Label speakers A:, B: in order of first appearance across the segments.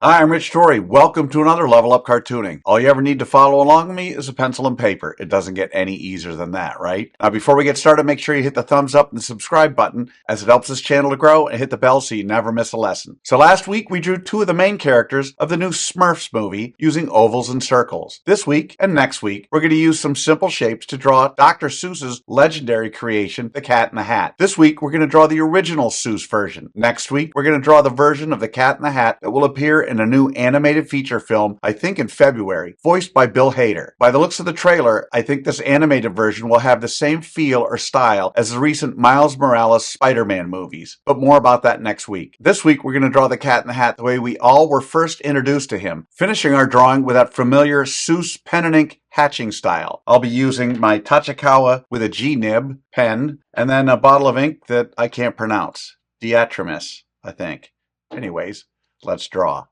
A: Hi, I'm Rich Torrey. Welcome to another Level Up Cartooning. All you ever need to follow along with me is a pencil and paper. It doesn't get any easier than that, right? Now, before we get started, make sure you hit the thumbs up and the subscribe button as it helps this channel to grow, and hit the bell so you never miss a lesson. So last week, we drew two of the main characters of the new Smurfs movie using ovals and circles. This week and next week, we're going to use some simple shapes to draw Dr. Seuss's legendary creation, The Cat in the Hat. This week, we're going to draw the original Seuss version. Next week, we're going to draw the version of The Cat in the Hat that will appear in a new animated feature film, I think in February, voiced by Bill Hader. By the looks of the trailer, I think this animated version will have the same feel or style as the recent Miles Morales Spider-Man movies, but more about that next week. This week, we're going to draw the Cat in the Hat the way we all were first introduced to him, finishing our drawing with that familiar Seuss pen and ink hatching style. I'll be using my Tachikawa with a G-nib pen, and then a bottle of ink that I can't pronounce. Diatramis, I think. Anyways, let's draw.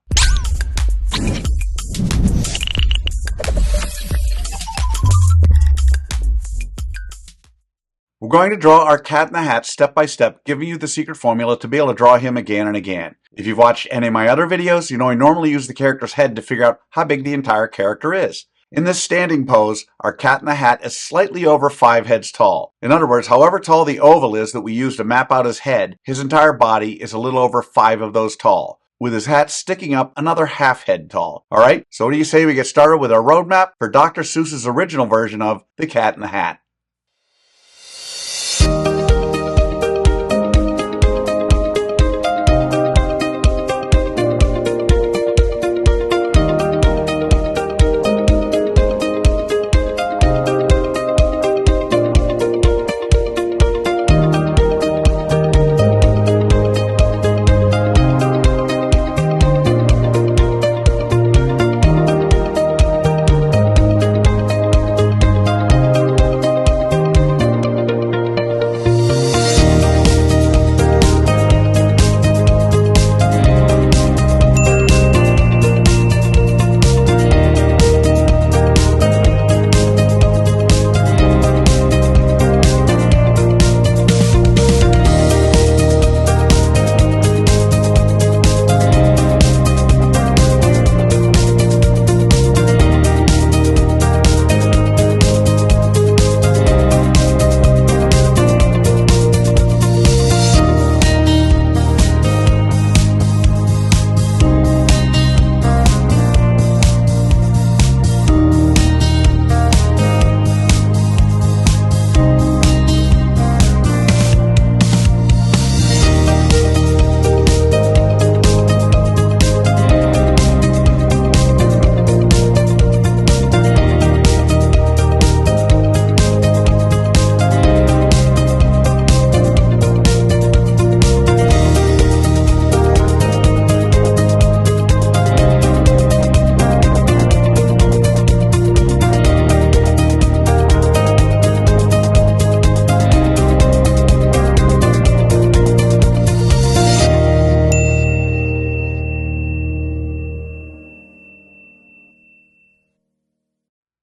A: We're going to draw our Cat in the Hat step by step, giving you the secret formula to be able to draw him again and again. If you've watched any of my other videos, you know I normally use the character's head to figure out how big the entire character is. In this standing pose, our Cat in the Hat is slightly over 5 heads tall. In other words, however tall the oval is that we use to map out his head, his entire body is a little over 5 of those tall, with his hat sticking up another half head tall. All right, so what do you say we get started with our roadmap for Dr. Seuss's original version of The Cat in the Hat?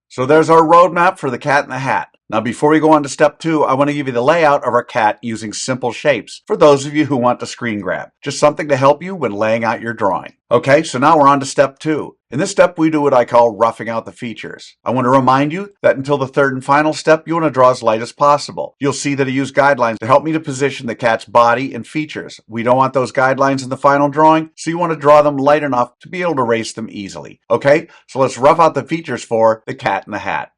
A: So there's our roadmap for the Cat in the Hat. Now, before we go on to step 2, I want to give you the layout of our cat using simple shapes for those of you who want to screen grab. Just something to help you when laying out your drawing. Okay, so now we're on to step 2. In this step, we do what I call roughing out the features. I want to remind you that until the third and final step, you want to draw as light as possible. You'll see that I use guidelines to help me to position the cat's body and features. We don't want those guidelines in the final drawing, so you want to draw them light enough to be able to erase them easily. Okay, so let's rough out the features for the Cat in the Hat.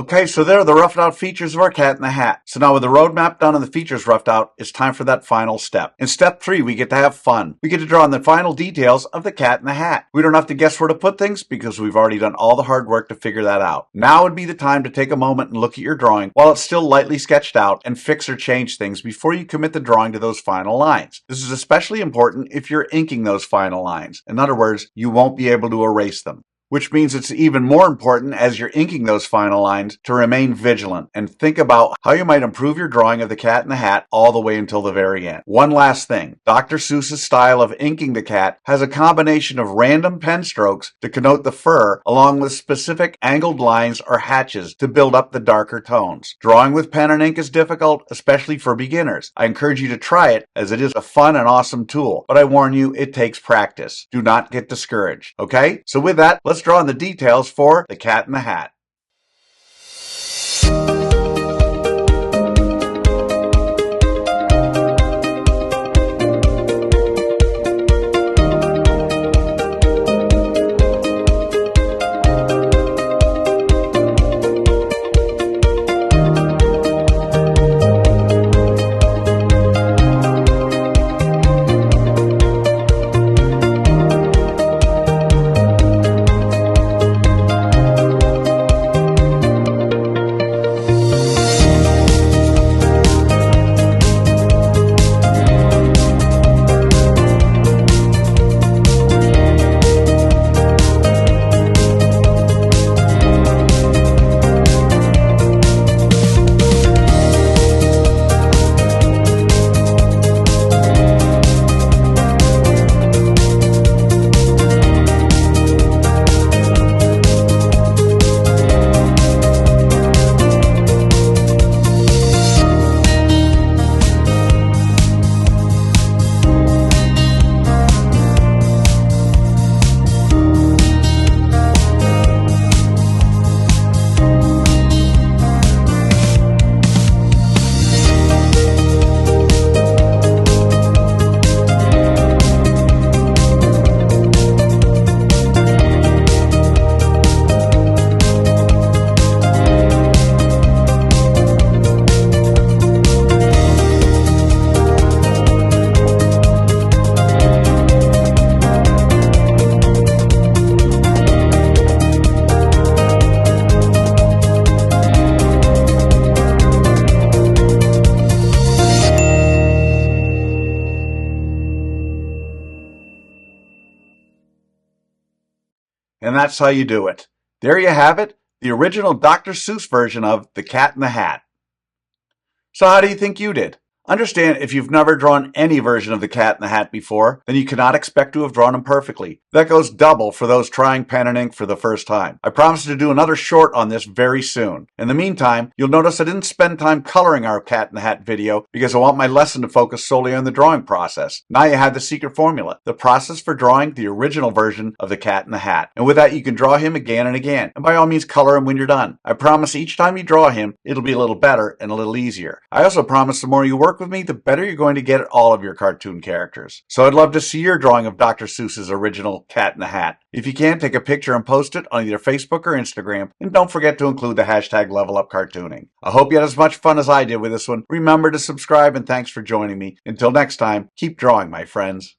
A: Okay, so there are the roughed out features of our Cat in the Hat. So now with the roadmap done and the features roughed out, it's time for that final step. In step 3, we get to have fun. We get to draw on the final details of the Cat in the Hat. We don't have to guess where to put things because we've already done all the hard work to figure that out. Now would be the time to take a moment and look at your drawing while it's still lightly sketched out and fix or change things before you commit the drawing to those final lines. This is especially important if you're inking those final lines. In other words, you won't be able to erase them. Which means it's even more important as you're inking those final lines to remain vigilant and think about how you might improve your drawing of the Cat in the Hat all the way until the very end. One last thing, Dr. Seuss's style of inking the cat has a combination of random pen strokes to connote the fur along with specific angled lines or hatches to build up the darker tones. Drawing with pen and ink is difficult, especially for beginners. I encourage you to try it as it is a fun and awesome tool, but I warn you, it takes practice. Do not get discouraged, okay? So with that, let's draw on the details for the Cat in the Hat. And that's how you do it. There you have it, the original Dr. Seuss version of The Cat in the Hat. So how do you think you did? Understand, if you've never drawn any version of the Cat in the Hat before, then you cannot expect to have drawn them perfectly. That goes double for those trying pen and ink for the first time. I promise to do another short on this very soon. In the meantime, you'll notice I didn't spend time coloring our Cat in the Hat video because I want my lesson to focus solely on the drawing process. Now you have the secret formula, the process for drawing the original version of the Cat in the Hat. And with that, you can draw him again and again. And by all means, color him when you're done. I promise each time you draw him, it'll be a little better and a little easier. I also promise the more you work with me, the better you're going to get at all of your cartoon characters. So I'd love to see your drawing of Dr. Seuss's original Cat in the Hat. If you can, take a picture and post it on either Facebook or Instagram, and don't forget to include the hashtag #LevelUpCartooning. I hope you had as much fun as I did with this one. Remember to subscribe, and thanks for joining me. Until next time, keep drawing, my friends.